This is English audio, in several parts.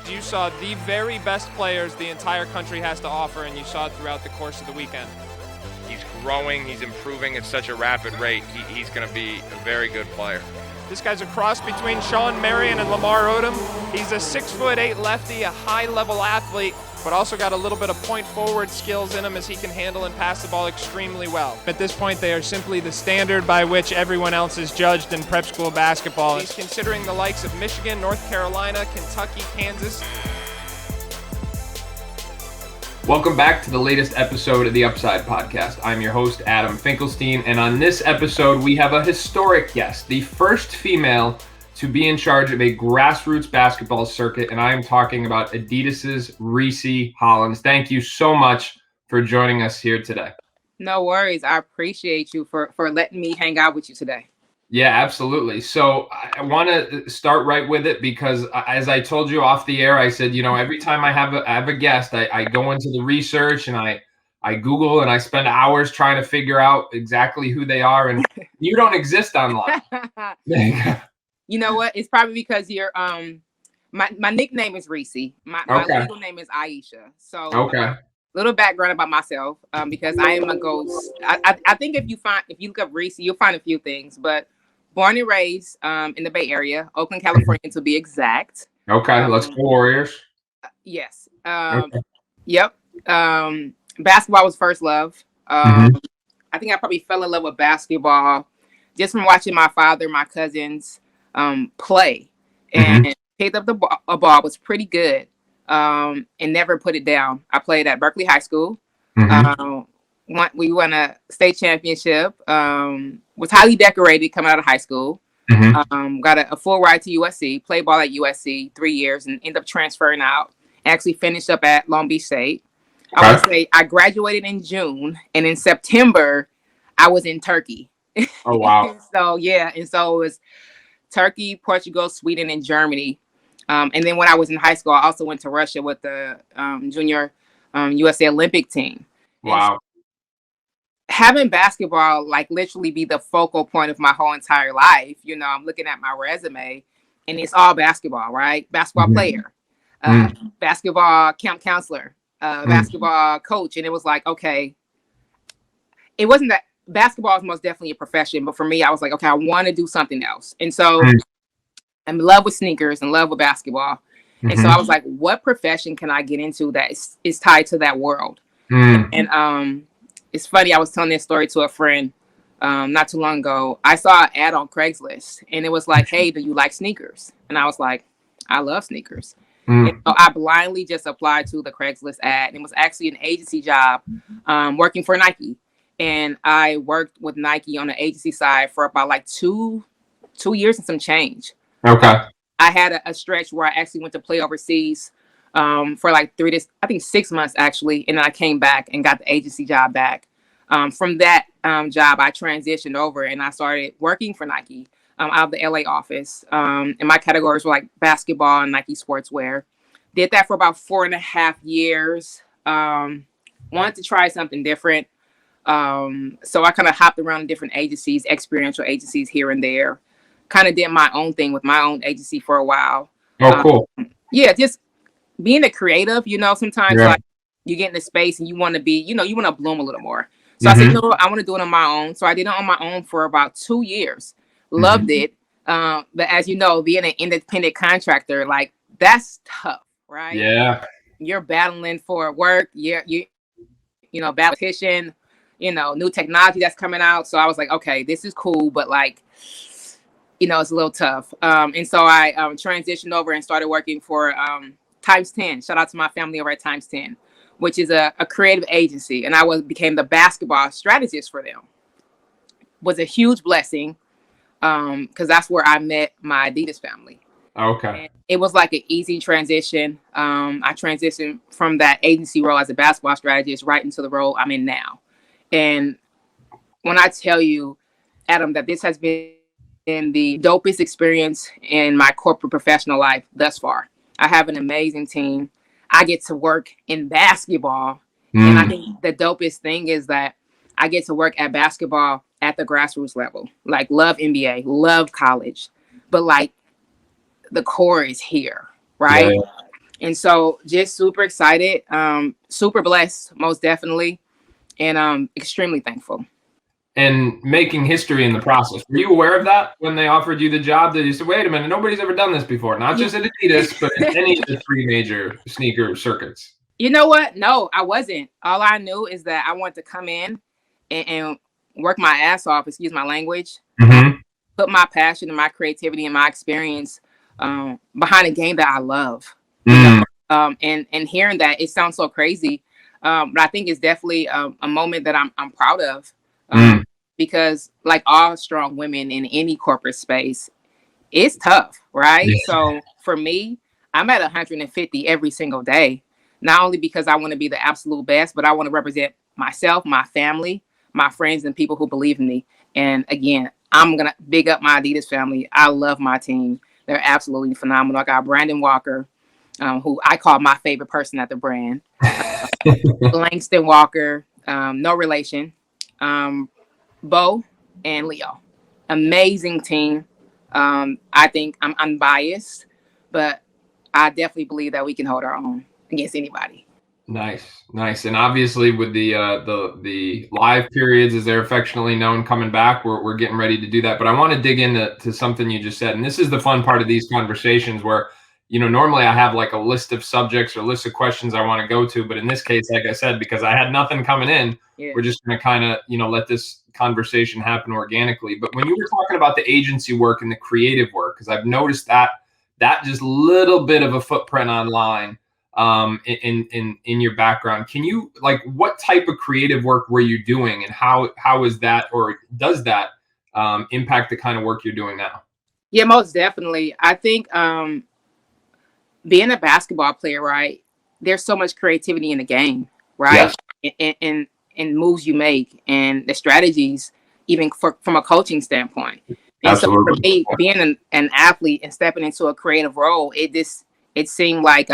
you saw the very best players the entire country has to offer, and you saw it throughout the course of the weekend. He's growing, he's improving at such a rapid rate. He's going to be a very good player. This guy's a cross between Sean Marion and Lamar Odom. He's a 6'8" lefty, a high-level athlete, but also got a little bit of point-forward skills in him as he can handle and pass the ball extremely well. At this point, they are simply the standard by which everyone else is judged in prep school basketball. He's considering the likes of Michigan, North Carolina, Kentucky, Kansas. Welcome back to the latest episode of the Upside Podcast. I'm your host, Adam Finkelstein, and on this episode, we have a historic guest, the first female to be in charge of a grassroots basketball circuit, and I am talking about Adidas's ReeCee Hollans. Thank you so much for joining us here today. No worries. I appreciate you for letting me hang out with you today. Yeah, absolutely. So I want to start right with it because as I told you off the air, I said, every time I have a guest, I go into the research and I Google and I spend hours trying to figure out exactly who they are. And you don't exist online. You know what? It's probably because you're my nickname is ReeCee. My legal name is Aisha. So little background about myself, because I am a ghost. I think if you look up ReeCee, you'll find a few things, but born and raised in the Bay Area, Oakland, California, to be exact. Okay, let's go Warriors. Yes. Yep. Basketball was first love. I think I probably fell in love with basketball just from watching my father, my cousins play, and picked up a ball, was pretty good, and never put it down. I played at Berkley High School. We won a state championship. Was highly decorated coming out of high school. Got a full ride to USC. Played ball at USC 3 years and ended up transferring out. Actually finished up at Long Beach State. I would say I graduated in June, and in September I was in Turkey. Oh wow! So it was Turkey, Portugal, Sweden, and Germany. And then when I was in high school, I also went to Russia with the junior USA Olympic team. Wow. Having basketball literally be the focal point of my whole entire life. I'm looking at my resume and it's all basketball, right? Basketball player, basketball camp counselor, basketball coach. And it was like, okay, it wasn't that basketball is most definitely a profession, but for me, I was like, okay, I want to do something else. And so I'm in love with sneakers and love with basketball. And so I was like, what profession can I get into that is tied to that world? And it's funny, I was telling this story to a friend not too long ago. I saw an ad on Craigslist and it was like, hey, do you like sneakers? And I was like, I love sneakers. And so I blindly just applied to the Craigslist ad. And it was actually an agency job working for Nike. And I worked with Nike on the agency side for about 2 years and some change. Okay. I had a stretch where I actually went to play overseas for 6 months actually. And then I came back and got the agency job back. From that job, I transitioned over and I started working for Nike out of the LA office. And my categories were basketball and Nike sportswear. Did that for about 4.5 years. Wanted to try something different. So I kind of hopped around different agencies, experiential agencies here and there. Kind of did my own thing with my own agency for a while. Oh, cool. Yeah, just being a creative, sometimes you get in the space and you want to be, you want to bloom a little more. So I said, I want to do it on my own. So I did it on my own for about 2 years. Loved it. But as you know, being an independent contractor, that's tough, right? Yeah. You're battling for work. Competition, new technology that's coming out. So I was like, okay, this is cool, but it's a little tough. And so I transitioned over and started working for Times 10. Shout out to my family over at Times 10, which is a creative agency. And I became the basketball strategist for them. Was a huge blessing because that's where I met my Adidas family. Okay. And it was like an easy transition. I transitioned from that agency role as a basketball strategist right into the role I'm in now. And when I tell you, Adam, that this has been the dopest experience in my corporate professional life thus far. I have an amazing team. I get to work in basketball. And I think the dopest thing is that I get to work at basketball at the grassroots level. Love NBA, love college. But the core is here, right? And so just super excited, super blessed, most definitely, and extremely thankful. And making history in the process. Were you aware of that when they offered you the job? That you said, "Wait a minute, nobody's ever done this before." Not just at Adidas, but in any of the three major sneaker circuits. You know what? No, I wasn't. All I knew is that I wanted to come in and work my ass off. Excuse my language. Mm-hmm. Put my passion and my creativity and my experience behind a game that I love. Mm. And hearing that, it sounds so crazy, but I think it's definitely a moment that I'm proud of. Because like all strong women in any corporate space, it's tough, right? Yeah. So for me, I'm at 150 every single day, not only because I want to be the absolute best, but I want to represent myself, my family, my friends, and people who believe in me. And again, I'm going to big up my Adidas family. I love my team. They're absolutely phenomenal. I got Brandon Walker, who I call my favorite person at the brand. Langston Walker, no relation. Bo and Leo, amazing team. I think I'm unbiased, but I definitely believe that we can hold our own against anybody. Nice. And obviously with the live periods, as they're affectionately known, coming back, we're getting ready to do that. But I want to dig into something you just said, and this is the fun part of these conversations where, normally I have like a list of subjects or list of questions I want to go to, but in this case, like I said, because I had nothing coming in, we're just going to kind of, let this conversation happen organically. But when you were talking about the agency work and the creative work, because I've noticed that just little bit of a footprint online in your background, can you, like, what type of creative work were you doing, and how is that, or does that impact the kind of work you're doing now? Yeah, most definitely. I think being a basketball player, right, there's so much creativity in the game, right? Yes. And moves you make and the strategies, even from a coaching standpoint. And Absolutely. So for me, being an athlete and stepping into a creative role, it seemed like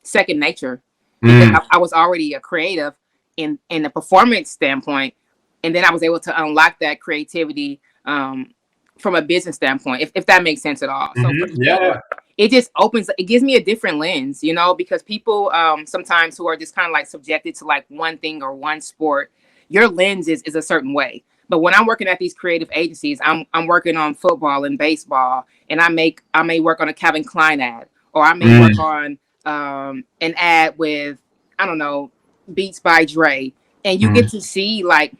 second nature, because I was already a creative in a performance standpoint, and then I was able to unlock that creativity from a business standpoint, if that makes sense at all. So yeah. It gives me a different lens, because people sometimes who are just kind of like subjected to like one thing or one sport, your lens is a certain way. But when I'm working at these creative agencies, I'm working on football and baseball, and I may work on a Calvin Klein ad, or I may work on an ad with, I don't know, Beats by Dre, and you get to see like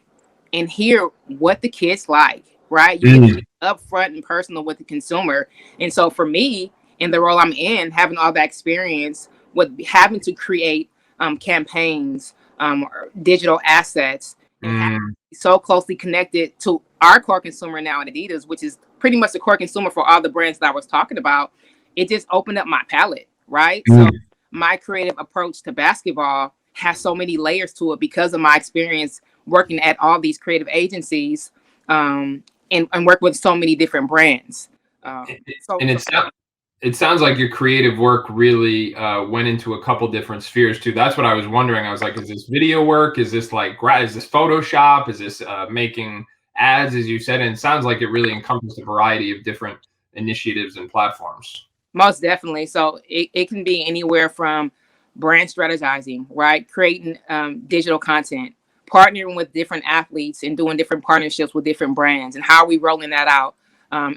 and hear what the kids like, right? You get to be upfront and personal with the consumer. And so for me, in the role I'm in, having all that experience with having to create campaigns, or digital assets, and so closely connected to our core consumer now at Adidas, which is pretty much the core consumer for all the brands that I was talking about, it just opened up my palette, right? So my creative approach to basketball has so many layers to it because of my experience working at all these creative agencies and work with so many different brands. It sounds like your creative work really went into a couple different spheres too. That's what I was wondering. I was like, is this video work? Is this is this Photoshop? Is this making ads, as you said? And it sounds like it really encompassed a variety of different initiatives and platforms. Most definitely. So it can be anywhere from brand strategizing, right? Creating digital content, partnering with different athletes and doing different partnerships with different brands, and how are we rolling that out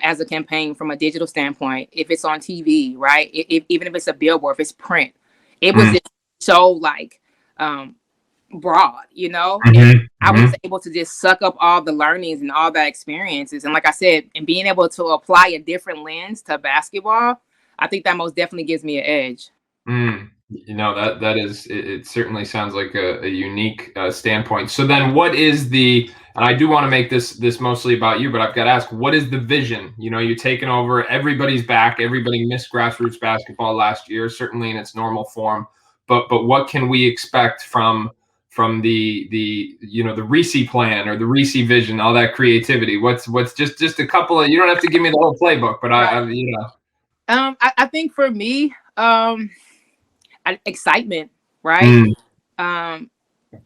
as a campaign from a digital standpoint. If it's on TV, right? Even if it's a billboard, if it's print, it was just so like broad, And I was able to just suck up all the learnings and all the experiences. And like I said, and being able to apply a different lens to basketball, I think that most definitely gives me an edge. That is, it certainly sounds like a unique standpoint. So then what is and I do want to make this mostly about you, but I've got to ask, what is the vision? You're taking over, everybody's back. Everybody missed grassroots basketball last year, certainly in its normal form. But what can we expect from the ReeCee plan or the ReeCee vision, all that creativity? What's just a couple of, you don't have to give me the whole playbook, but I think for me, excitement, right?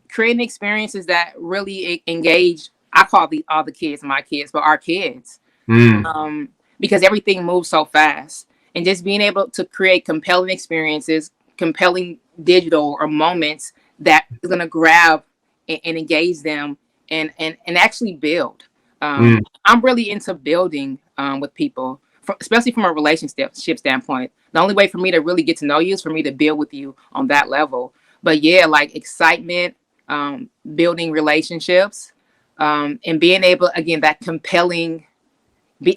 Creating experiences that really engage. I call all the kids my kids, but our kids, because everything moves so fast, and just being able to create compelling experiences, compelling digital or moments that is going to grab and engage them and actually build. I'm really into building with people, especially from a relationship standpoint. The only way for me to really get to know you is for me to build with you on that level. But yeah, like excitement, building relationships, and being able, again, that compelling,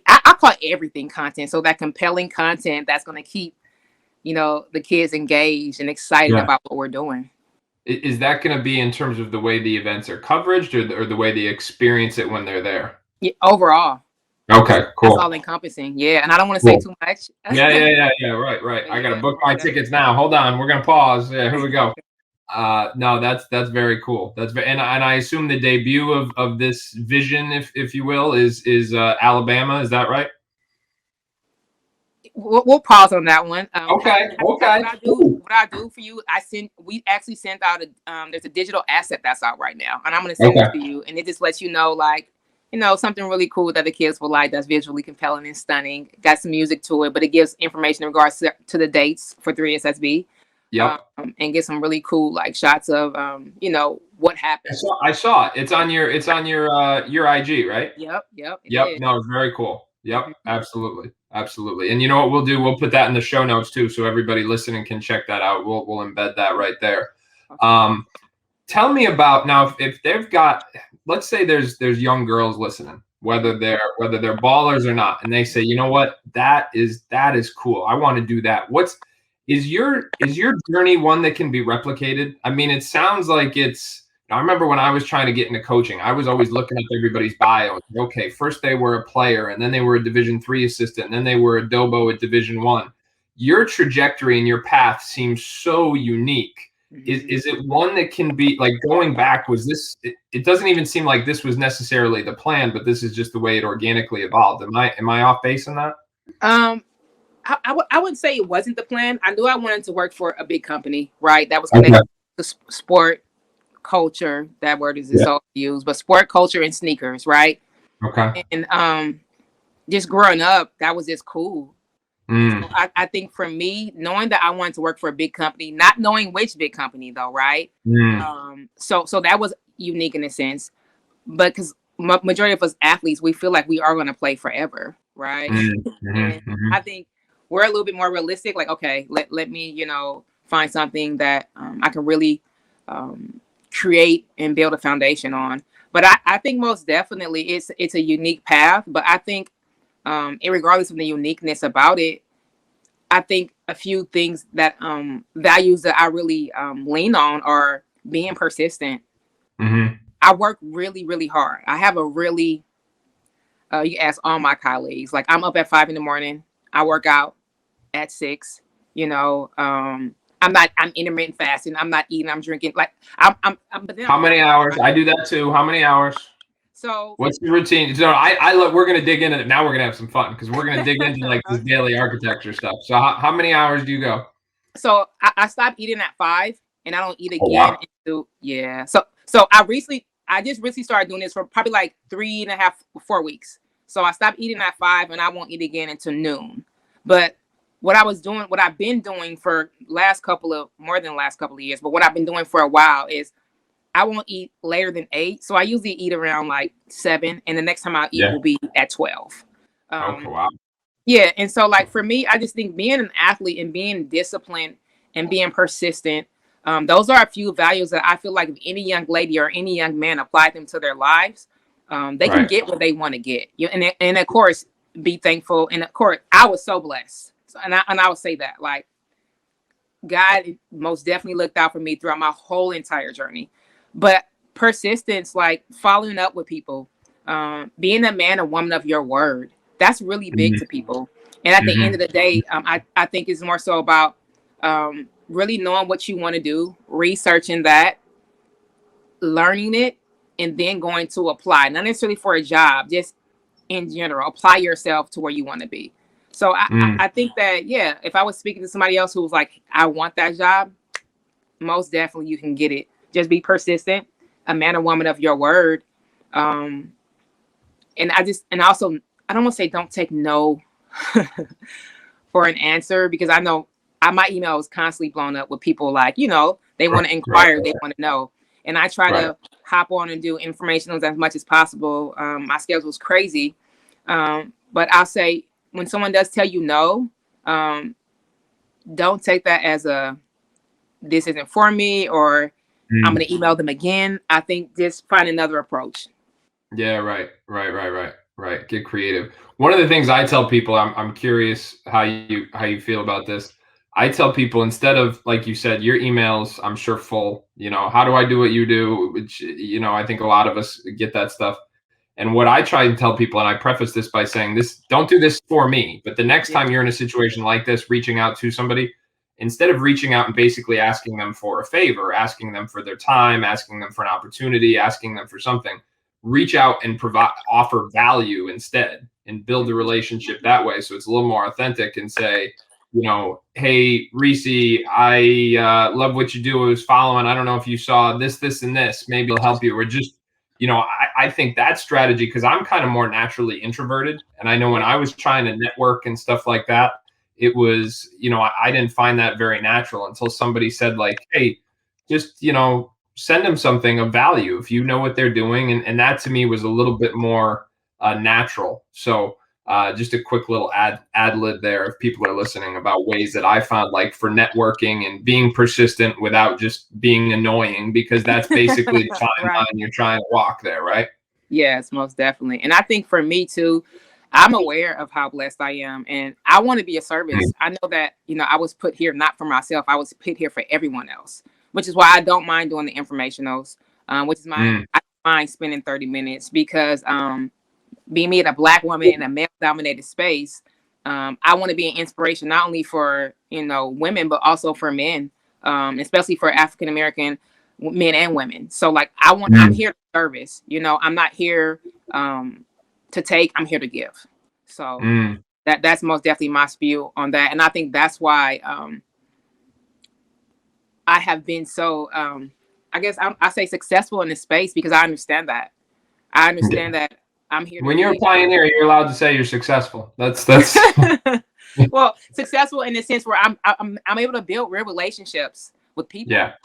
I call it everything content. So that compelling content that's going to keep, the kids engaged and excited about what we're doing. Is that going to be in terms of the way the events are coveraged or the way they experience it when they're there? Yeah, overall. Okay, cool. That's all encompassing. Yeah. And I don't want to say too much. Yeah. Right. I got to book my tickets now. Hold on. We're going to pause. Yeah, here we go. No, that's very cool. And I assume the debut of this vision, if you will, is Alabama. Is that right? We'll pause on that one. Okay. What I do for you, we actually sent out there's a digital asset that's out right now, and I'm going to send it to you, and it just lets you know, like, something really cool that the kids will like, that's visually compelling and stunning. Got some music to it, but it gives information in regards to the dates for 3SSB. Yep. And get some really cool like shots of what happened. I saw it. It's on your IG, right? Yep. No, it's very cool. Yep, absolutely. And you know what we'll do? We'll put that in the show notes too, so everybody listening can check that out. We'll embed that right there. Tell me about now if they've got, let's say there's young girls listening, whether they're ballers or not, and they say, you know what, that is cool. I want to do that. Is your journey one that can be replicated? I mean, it sounds like it's. I remember when I was trying to get into coaching, I was always looking up everybody's bio. Okay, first they were a player, and then they were a Division III assistant, and then they were a Dobo at Division I. Your trajectory and your path seems so unique. Is it one that can be like going back? Was this? It doesn't even seem like this was necessarily the plan, but this is just the way it organically evolved. Am I off base on that? I wouldn't say it wasn't the plan. I knew I wanted to work for a big company, right? That was connected to sport culture. That word is so used, but sport culture and sneakers, right? Okay. And just growing up, that was just cool. So I think for me, knowing that I wanted to work for a big company, not knowing which big company though, right? So that was unique in a sense, but because majority of us athletes, we feel like we are going to play forever, right? And I think we're a little bit more realistic. Like, okay, let me, find something that I can really create and build a foundation on. But I think most definitely it's a unique path. But I think, regardless of the uniqueness about it, I think a few things that values that I really lean on are being persistent. I work really, really hard. I have a really, you ask all my colleagues, like I'm up at 5 a.m. I work out at 6, I'm intermittent fasting. I'm not eating, I'm drinking. Like I'm how many hours? I do that too. How many hours? So what's the routine? So we're going to dig into it. Now we're going to have some fun because we're going to dig into like this daily architecture stuff. So how many hours do you go? So I stopped eating at 5 and I don't eat again. So I just recently started doing this for probably like 3.5, 4 weeks. So I stopped eating at 5 and I won't eat again until noon. But what I've been doing for more than the last couple of years, but what I've been doing for a while is I won't eat later than 8. So I usually eat around like 7, and the next time I eat will be at 12. Wow. Yeah. And so like for me, I just think being an athlete and being disciplined and being persistent, those are a few values that I feel like if any young lady or any young man apply them to their lives, they can get what they want to get. And of course, be thankful. And of course, I was so blessed. And I would say that, like, God most definitely looked out for me throughout my whole entire journey. But persistence, like following up with people, being a man or woman of your word, that's really big to people. And at the end of the day, I think it's more so about really knowing what you want to do, researching that, learning it, and then going to apply. Not necessarily for a job, just in general, apply yourself to where you want to be. So I think that, if I was speaking to somebody else who was like, I want that job, most definitely you can get it. Just be persistent, a man or woman of your word. And also, I don't want to say don't take no for an answer, because I know my email is constantly blown up with people like, they want to inquire, they want to know. And I try to hop on and do informationals as much as possible. My schedule is crazy. But I'll say when someone does tell you no, don't take that as this isn't for me, or I'm going to email them again. I think just find another approach. Yeah, right. Get creative. One of the things I tell people, I'm curious how you feel about this. I tell people, instead of, like you said, your emails, I'm sure full, how do I do what you do? Which, I think a lot of us get that stuff. And what I try and tell people, and I preface this by saying this, don't do this for me, but the next time you're in a situation like this, reaching out to somebody, instead of reaching out and basically asking them for a favor, asking them for their time, asking them for an opportunity, asking them for something, reach out and offer value instead, and build the relationship that way. So it's a little more authentic, and say, hey, ReeCee, I love what you do. I was following. I don't know if you saw this, and this. Maybe it'll help you. Or just, I think that strategy, because I'm kind of more naturally introverted. And I know when I was trying to network and stuff like that, it was, I didn't find that very natural until somebody said, like, hey, just, send them something of value if you know what they're doing. And that to me was a little bit more natural. So just a quick little ad lib there, if people are listening, about ways that I found, like, for networking and being persistent without just being annoying, because that's basically the fine line you're trying to walk there, right? Yes, most definitely. And I think for me too, I'm aware of how blessed I am, and I want to be a service. I know that, I was put here not for myself. I was put here for everyone else, which is why I don't mind doing the informationals, which is I don't mind spending 30 minutes, because being me, a Black woman in a male-dominated space, I want to be an inspiration not only for, women, but also for men, especially for African-American men and women. So, like, I'm here to service. I'm not here to take. I'm here to give. So that's most definitely my spiel on that. And I think that's why I have been so, I guess I say successful in this space, because I understand that. I understand that I'm here. When you're a pioneer, you're allowed to say you're successful. That's well, successful in the sense where I'm able to build real relationships with people. Yeah.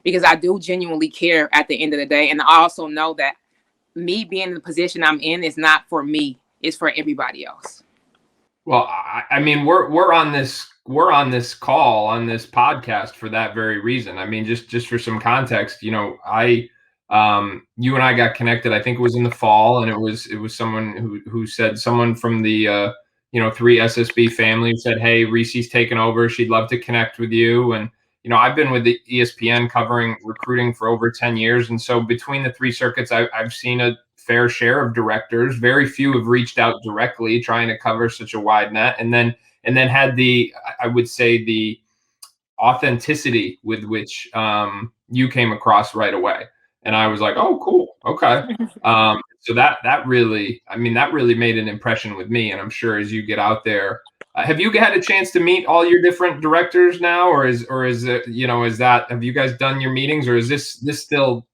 Because I do genuinely care at the end of the day. And I also know that me being in the position I'm in is not for me, it's for everybody else. Well, I mean, we're on this call, on this podcast, for that very reason. I mean, just for some context, you and I got connected, I think it was in the fall, and it was someone who said, someone from the 3SSB family said, hey, ReeCee's taken over, she'd love to connect with you. And I've been with the ESPN covering recruiting for over 10 years. And so between the three circuits, I've seen a fair share of directors. Very few have reached out directly trying to cover such a wide net. And then had I would say, the authenticity with which you came across right away. And I was like, oh, cool. Okay. So that really made an impression with me. And I'm sure as you get out there, have you had a chance to meet all your different directors now, or is it, have you guys done your meetings, or is this still,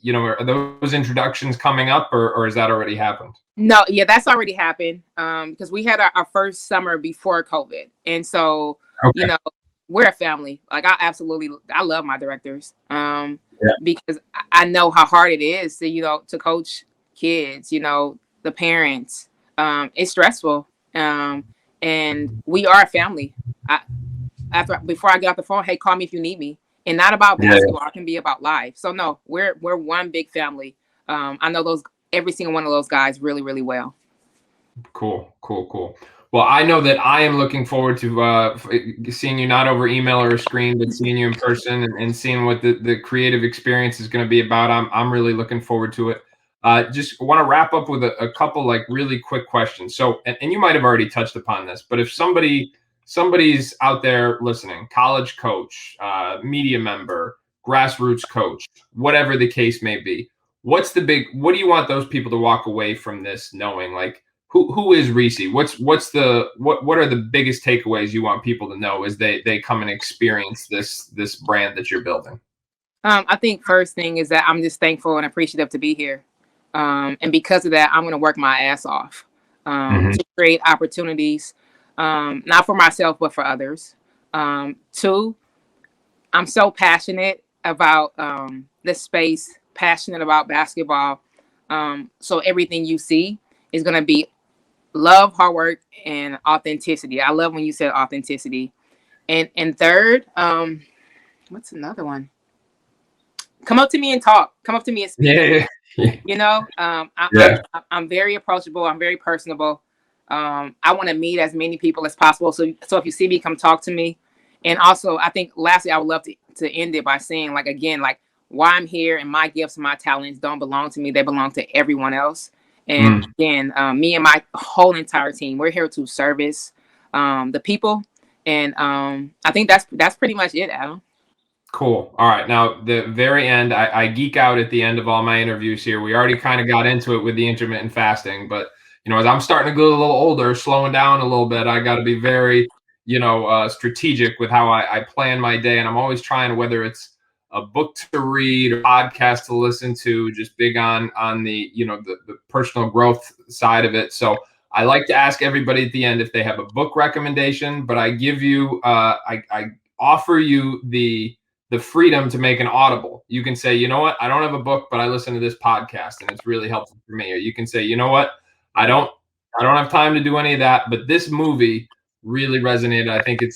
are those introductions coming up, or has that already happened? No, yeah, that's already happened. Because we had our first summer before COVID. And so, we're a family. Like, I love my directors. Because I know how hard it is to coach kids, the parents. It's stressful. And we are a family. Before I get off the phone, hey, call me if you need me. And not about basketball, it can be about life. So no, we're one big family. I know every single one of those guys really, really well. Cool. Well, I know that I am looking forward to seeing you not over email or a screen, but seeing you in person and seeing what the creative experience is going to be about. I'm really looking forward to it. Just want to wrap up with a couple, like, really quick questions. So, and you might have already touched upon this, but if somebody's out there listening, college coach, media member, grassroots coach, whatever the case may be, what do you want those people to walk away from this knowing? Like, who is ReeCee? What are the biggest takeaways you want people to know as they come and experience this brand that you're building? I think first thing is that I'm just thankful and appreciative to be here. And because of that, I'm going to work my ass off to create opportunities not for myself, but for others. 2, I'm so passionate about the space, passionate about basketball. So everything you see is going to be love, hard work, and authenticity. I love when you said authenticity. And 3rd, what's another one? Come up to me and talk. Come up to me and speak. Yeah. You know, I'm very approachable. I'm very personable. I want to meet as many people as possible. So if you see me, come talk to me. And also, I think lastly, I would love to end it by saying, like, again, like, why I'm here and my gifts and my talents don't belong to me. They belong to everyone else. And again, me and my whole entire team, we're here to service the people. And I think that's pretty much it, Adam. Cool. All right. Now, the very end, I geek out at the end of all my interviews here. We already kind of got into it with the intermittent fasting, but, you know, as I'm starting to get a little older, slowing down a little bit, I got to be very, strategic with how I plan my day. And I'm always trying to, whether it's a book to read or podcast to listen to, just big on the, the personal growth side of it. So I like to ask everybody at the end if they have a book recommendation, but I give you, I offer you the freedom to make an audible. You can say, you know what, I don't have a book, but I listen to this podcast and it's really helpful for me. Or you can say, you know what, I don't have time to do any of that, but this movie really resonated. I think it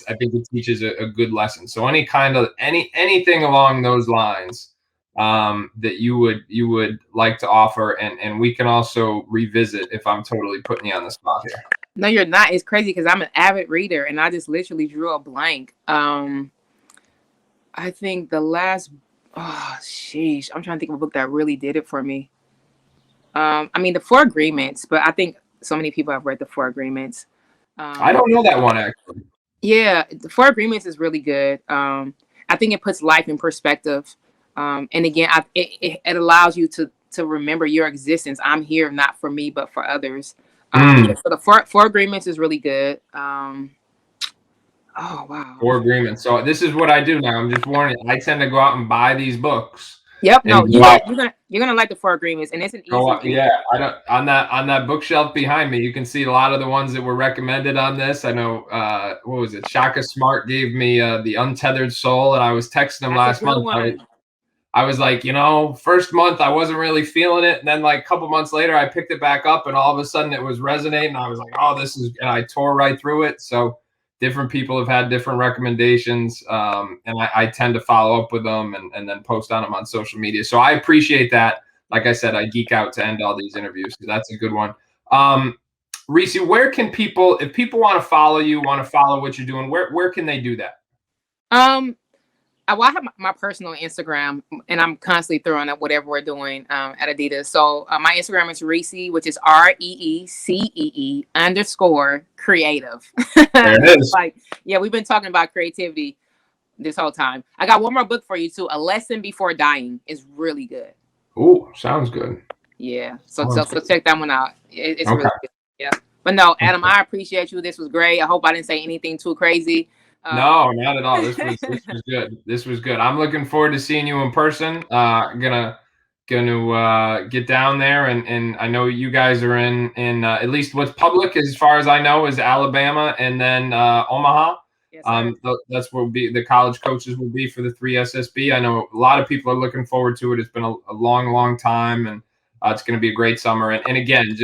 teaches a good lesson. So anything along those lines that you would like to offer, and we can also revisit if I'm totally putting you on the spot here. No, you're not. It's crazy because I'm an avid reader and I just literally drew a blank. I think the last, I'm trying to think of a book that really did it for me. The 4 Agreements, but I think so many people have read the 4 Agreements. I don't know that one, actually. Yeah, the 4 Agreements is really good. I think it puts life in perspective. And again, it allows you to remember your existence. I'm here not for me, but for others. So the 4 Agreements is really good. Oh, wow. 4 Agreements. So this is what I do now. I'm just warning you. I tend to go out and buy these books. Yep. No, you're gonna like the 4 Agreements, and it's an easy read. Yeah. I don't on that bookshelf behind me. You can see a lot of the ones that were recommended on this. I know. What was it? Shaka Smart gave me the Untethered Soul, and I was texting him last month. I was like, first month I wasn't really feeling it, and then like a couple months later I picked it back up, and all of a sudden it was resonating. I was like, oh, and I tore right through it. So different people have had different recommendations, and I tend to follow up with them and then post on them on social media. So I appreciate that. Like I said, I geek out to end all these interviews because that's a good one. ReeCee, where can people, if people want to follow you, want to follow what you're doing, where can they do that? I have my personal Instagram, and I'm constantly throwing up whatever we're doing at Adidas. So my Instagram is ReeCee, which is ReeCee_creative. There it is. We've been talking about creativity this whole time. I got one more book for you too. A Lesson Before Dying is really good. Ooh, sounds good. Yeah. So check that one out. It's really good. Yeah. But no, Adam, I appreciate you. This was great. I hope I didn't say anything too crazy. No, not at all. This was good. This was good. I'm looking forward to seeing you in person. Gonna get down there, and I know you guys are in at least what's public as far as I know is Alabama, and then Omaha. Yes, that's where the college coaches will be for the 3 SSB. I know a lot of people are looking forward to it. It's been a long time, and it's going to be a great summer. And again,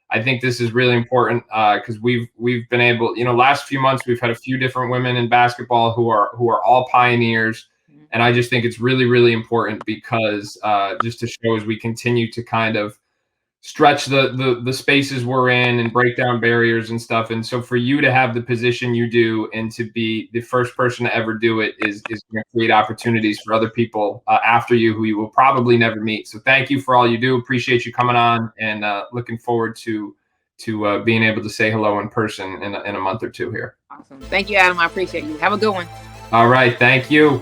I think this is really important because we've been able, last few months we've had a few different women in basketball who are all pioneers, and I just think it's really, really important because just to show as we continue to kind of stretch the spaces we're in and break down barriers and stuff. And so for you to have the position you do and to be the first person to ever do it is going to create opportunities for other people after you who you will probably never meet. So thank you for all you do. Appreciate you coming on, and looking forward to being able to say hello in person in a month or two here. Awesome. Thank you, Adam. I appreciate you. Have a good one. All right. Thank you.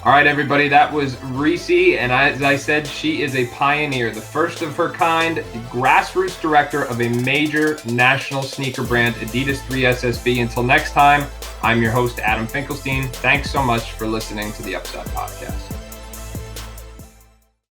All right, everybody, that was ReeCee, and as I said, she is a pioneer, the first of her kind, the grassroots director of a major national sneaker brand, Adidas 3 SSB. Until next time, I'm your host, Adam Finkelstein. Thanks so much for listening to the Upside Podcast.